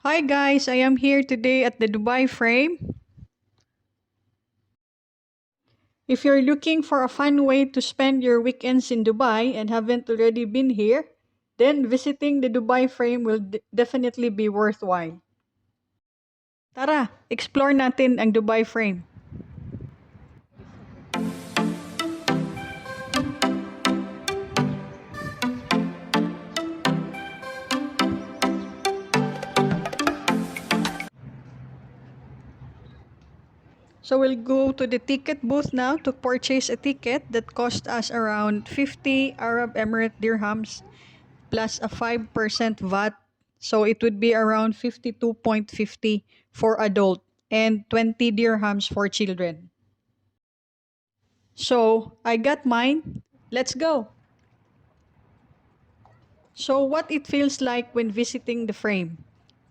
Hi guys, I am here today at the Dubai frame. If you're looking for a fun way to spend your weekends in Dubai and haven't already been here, then visiting the Dubai frame will definitely be worthwhile. Tara, explore natin ang Dubai frame. So we'll go to the ticket booth now to purchase a ticket that cost us around 50 Arab Emirate dirhams plus a 5% VAT. So it would be around 52.50 for adult and 20 dirhams for children. So I got mine. Let's go. So what it feels like when visiting the frame.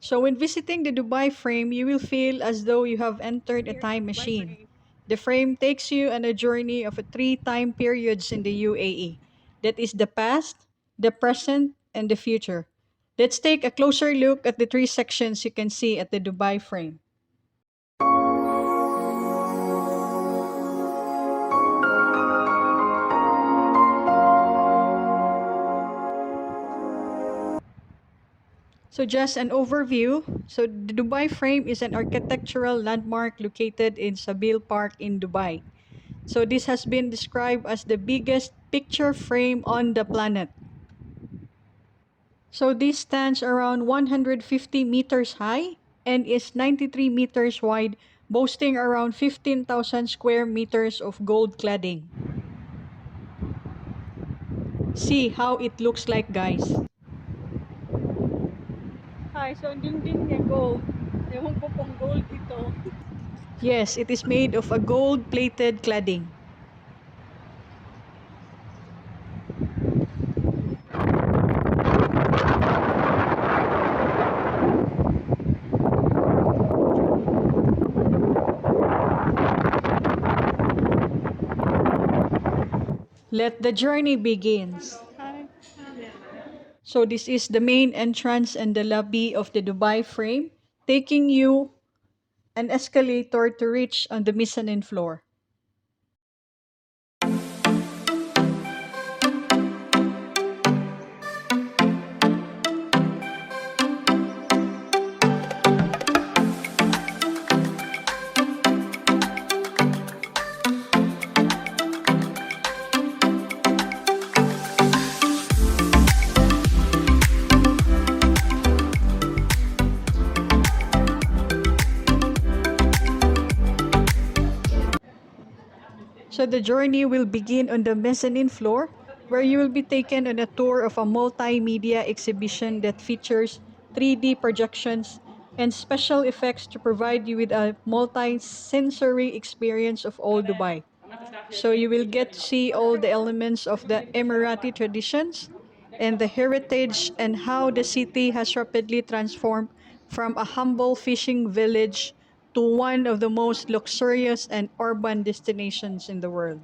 So when visiting the Dubai frame, you will feel as though you have entered a time machine. The frame takes you on a journey of three time periods in the UAE. That is the past, the present, and the future. Let's take a closer look at the three sections you can see at the Dubai frame. So just an overview. So the Dubai frame is an architectural landmark located in Zabeel Park in Dubai. So this has been described as the biggest picture frame on the planet. So this stands around 150 meters high and is 93 meters wide, boasting around 15,000 square meters of gold cladding. See how it looks like, guys. Hi, so dingding niya gold. Ewan ko pong gold ito. Yes, it is made of a gold-plated cladding. Let the journey begins. So this is the main entrance and the lobby of the Dubai frame, taking you an escalator to reach on the mezzanine floor. So the journey will begin on the mezzanine floor, where you will be taken on a tour of a multimedia exhibition that features 3D projections and special effects to provide you with a multi-sensory experience of all Dubai. So you will get to see all the elements of the Emirati traditions and the heritage and how the city has rapidly transformed from a humble fishing village to one of the most luxurious and urban destinations in the world.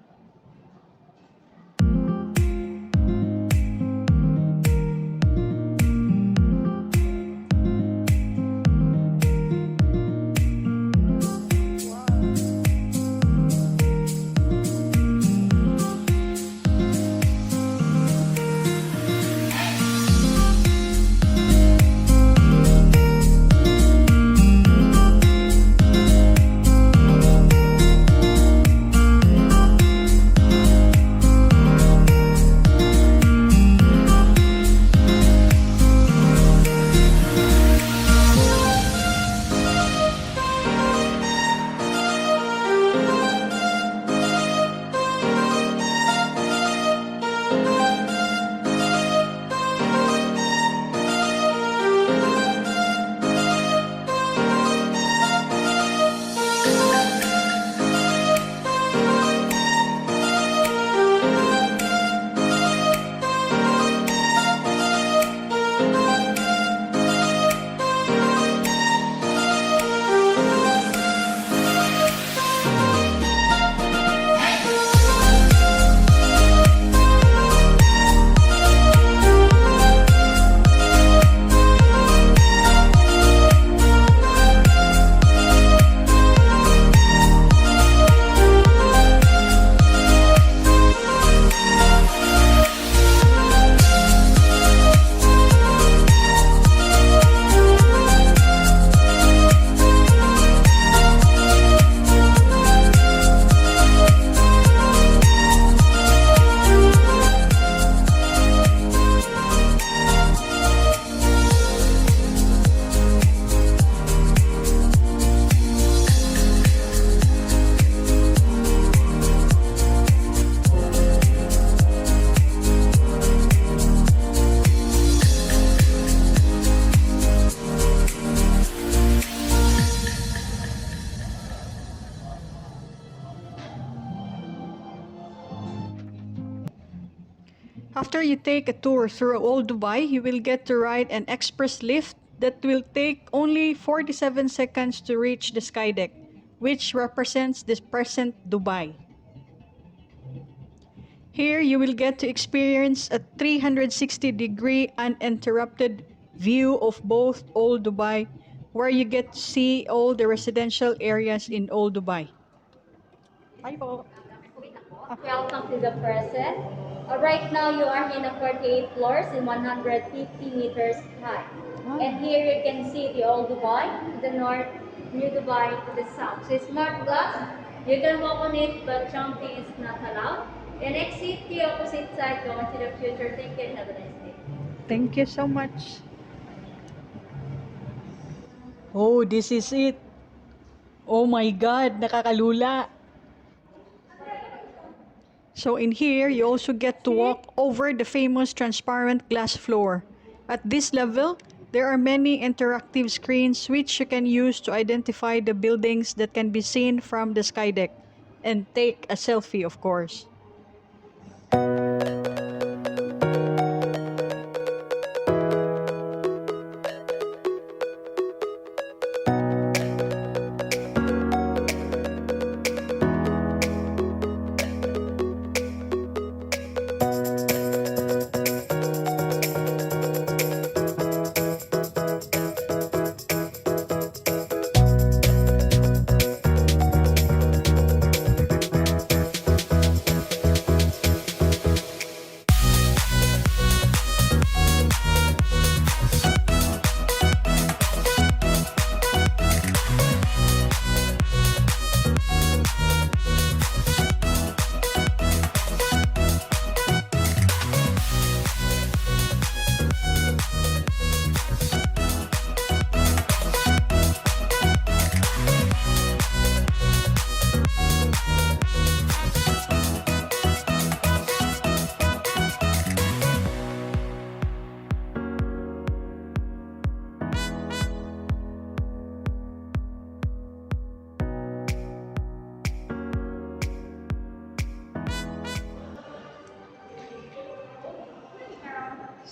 after you take a tour through Old Dubai, you will get to ride an express lift that will take only 47 seconds to reach the sky deck, which represents the present Dubai. Here, you will get to experience a 360-degree uninterrupted view of both Old Dubai, where you get to see all the residential areas in Old Dubai. Hi po. Welcome to the present. Right now you are in a 48 floors and 150 meters high. And here you can see the old Dubai to the north, New Dubai to the south. So smart glass, you can walk on it, but jumping is not allowed. And exit the opposite side going to the future. Thank you and have a nice day. Thank you so much. Oh, this is it. Oh my God, nakakalula. So in here, you also get to walk over the famous transparent glass floor. At this level, there are many interactive screens which you can use to identify the buildings that can be seen from the sky deck and take a selfie, of course.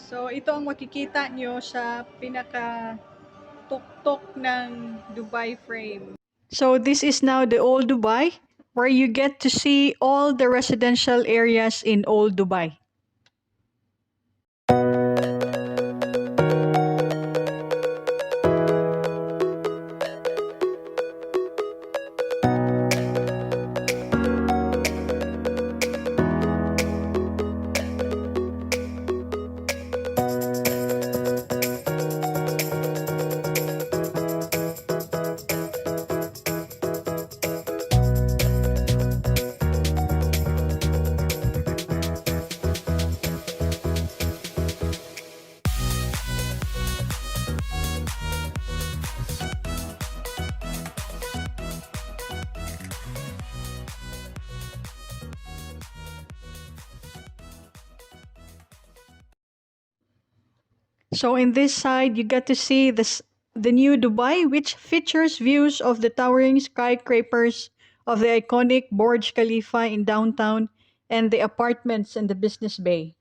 So ito ang makikita nyo sa pinaka-tuktok ng Dubai frame. So this is now the Old Dubai, where you get to see all the residential areas in Old Dubai. So in this side, you get to see the new Dubai, which features views of the towering skyscrapers of the iconic Burj Khalifa in downtown and the apartments in the business bay.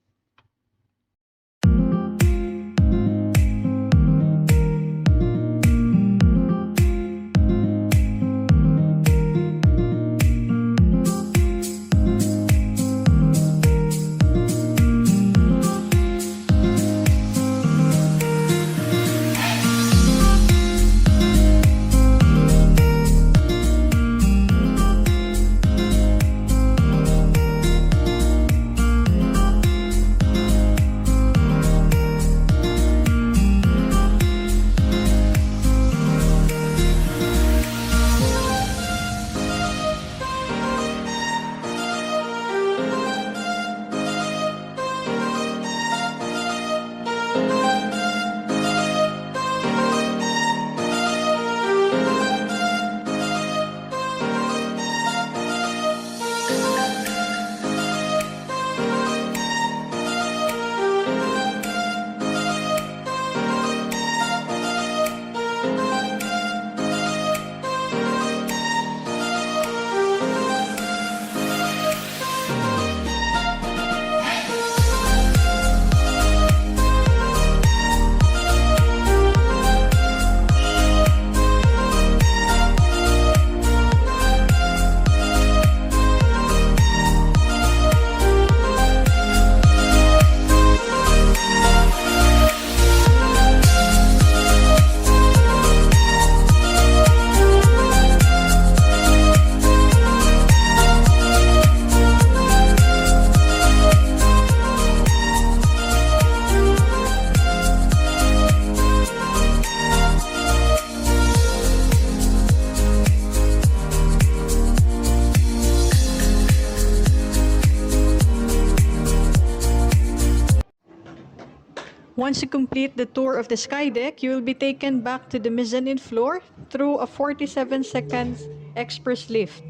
Once you complete the tour of the sky deck, you will be taken back to the mezzanine floor through a 47 seconds express lift.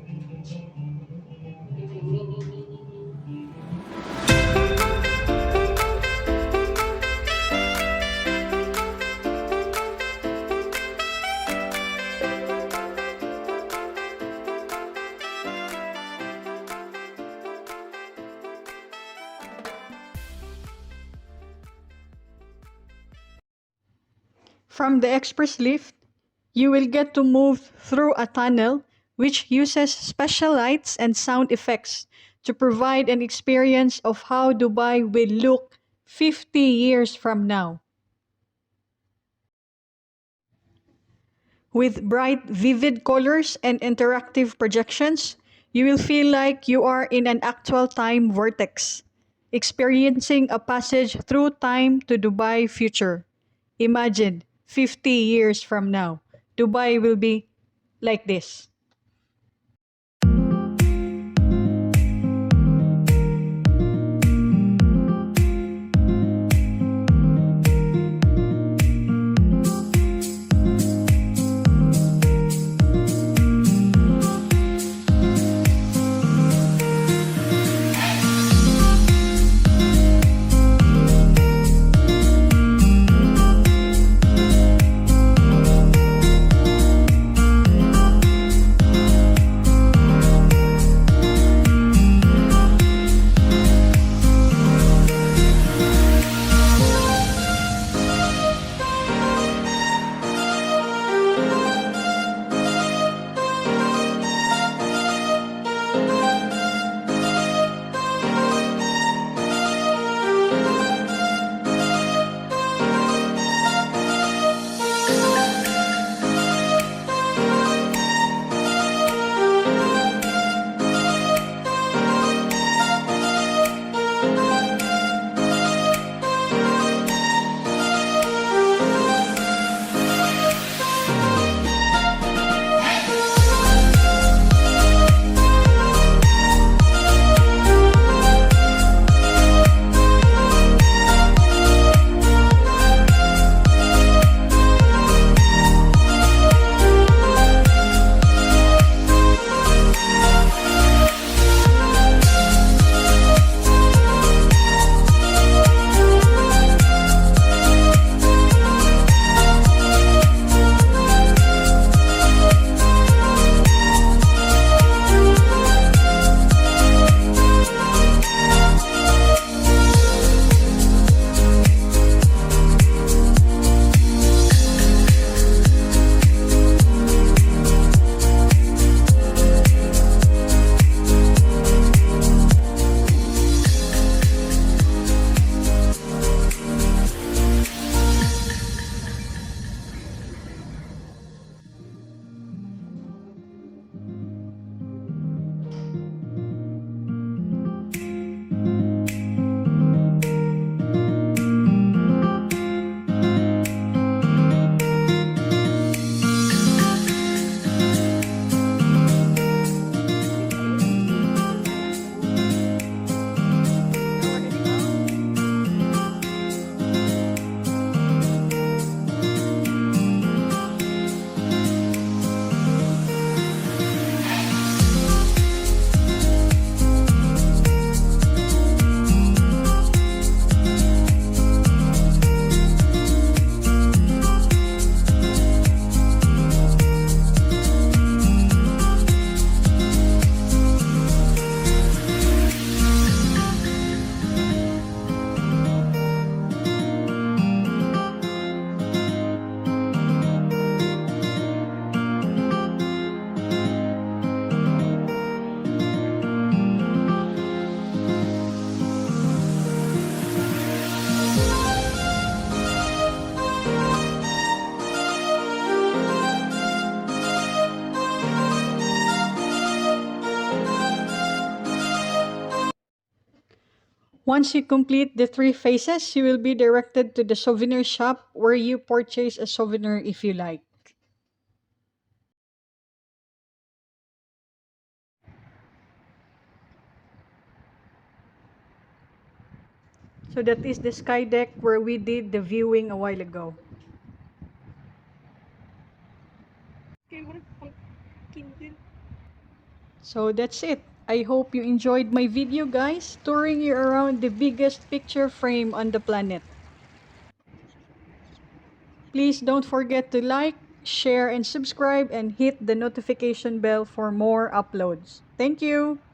From the express lift, you will get to move through a tunnel which uses special lights and sound effects to provide an experience of how Dubai will look 50 years from now. With bright, vivid colors and interactive projections, you will feel like you are in an actual time vortex, experiencing a passage through time to Dubai future. Imagine 50 years from now, Dubai will be like this. Once you complete the 3 phases, you will be directed to the souvenir shop where you purchase a souvenir if you like. So that is the sky deck where we did the viewing a while ago. So that's it. I hope you enjoyed my video, guys, touring you around the biggest picture frame on the planet. Please don't forget to like, share, and subscribe, and hit the notification bell for more uploads. Thank you!